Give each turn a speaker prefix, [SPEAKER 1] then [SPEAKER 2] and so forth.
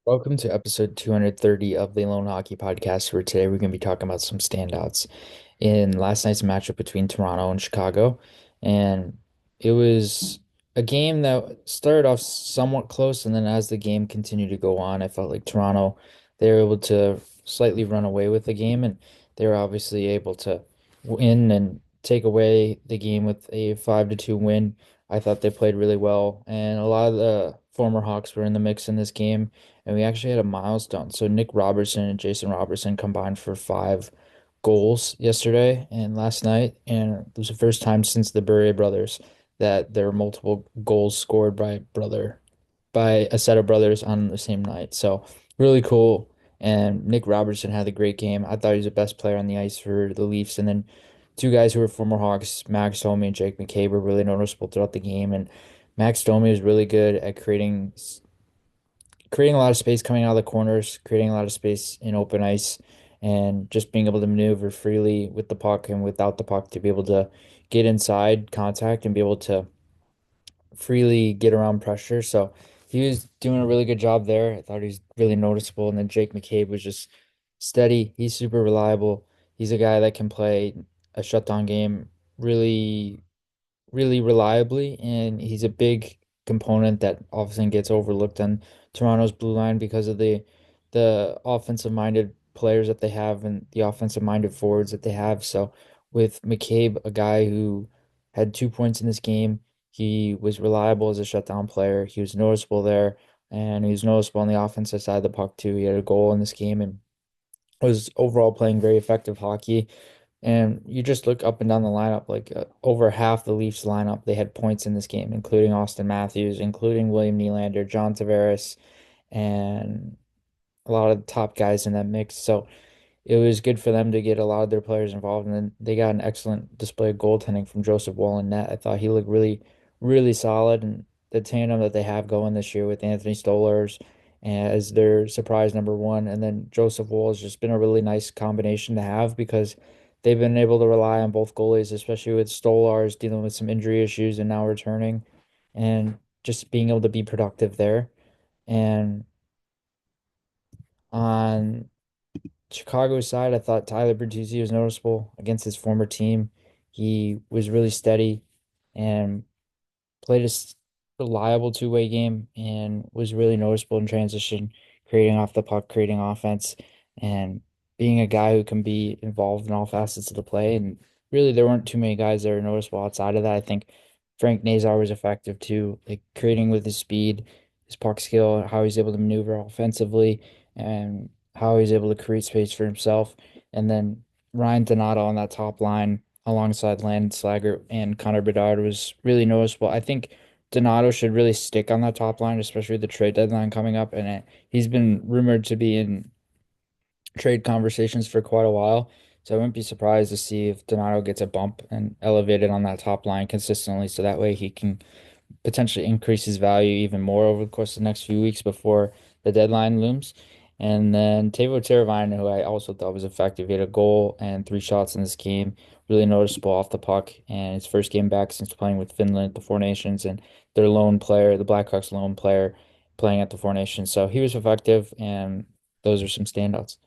[SPEAKER 1] Welcome to episode 230 of the Loane Hockey Podcast, where today we're going to be talking about some standouts in last night's matchup between Toronto and Chicago. And it was a game that started off somewhat close, and then as the game continued to go on, I felt like Toronto, they were able to slightly run away with the game, and they were obviously able to win and take away the game with a 5-2 win. I thought they played really well, and a lot of the former Hawks were in the mix in this game, and we actually had a milestone. So Nick Robertson and Jason Robertson combined for 5 goals yesterday and last night, and it was the first time since the Bure brothers that there were multiple goals scored by a set of brothers on the same night. So really cool. And Nick Robertson had a great game. I thought he was the best player on the ice for the Leafs. And then two guys who were former Hawks, Max Domi and Jake McCabe, were really noticeable throughout the game. And Max Domi was really good at creating a lot of space coming out of the corners, creating a lot of space in open ice, and just being able to maneuver freely with the puck and without the puck to be able to get inside contact and be able to freely get around pressure. So he was doing a really good job there. I thought he was really noticeable. And then Jake McCabe was just steady. He's super reliable. He's a guy that can play a shutdown game really really reliably, and he's a big component that often gets overlooked on Toronto's blue line because of the offensive minded players that they have and the offensive minded forwards that they have. So with McCabe, a guy who had 2 points in this game, he was reliable as a shutdown player. He was noticeable there, and he was noticeable on the offensive side of the puck too. He had a goal in this game and was overall playing very effective hockey. And you just look up and down the lineup, like over half the Leafs lineup, they had points in this game, including Austin Matthews, including William Nylander, John Tavares, and a lot of the top guys in that mix. So it was good for them to get a lot of their players involved, and then they got an excellent display of goaltending from Joseph Woll in net. I thought he looked really, really solid, and the tandem that they have going this year with Anthony Stolarz as their surprise number one, and then Joseph Woll has just been a really nice combination to have because they've been able to rely on both goalies, especially with Stolarz dealing with some injury issues and now returning, and just being able to be productive there. And on Chicago's side, I thought Tyler Bertuzzi was noticeable against his former team. He was really steady and played a reliable two-way game and was really noticeable in transition, creating off the puck, creating offense, and being a guy who can be involved in all facets of the play. And really, there weren't too many guys that are noticeable outside of that. I think Frank Nazar was effective too, like creating with his speed, his puck skill, how he's able to maneuver offensively, and how he's able to create space for himself. And then Ryan Donato on that top line alongside Landon Slager and Connor Bedard was really noticeable. I think Donato should really stick on that top line, especially with the trade deadline coming up. And he's been rumored to be in trade conversations for quite a while. So I wouldn't be surprised to see if Donato gets a bump and elevated on that top line consistently. So that way he can potentially increase his value even more over the course of the next few weeks before the deadline looms. And then Teuvo Teravainen, who I also thought was effective. He had a goal and 3 shots in this game, really noticeable off the puck. And his first game back since playing with Finland at the Four Nations and their lone player, the Blackhawks' lone player, playing at the Four Nations. So he was effective, and those are some standouts.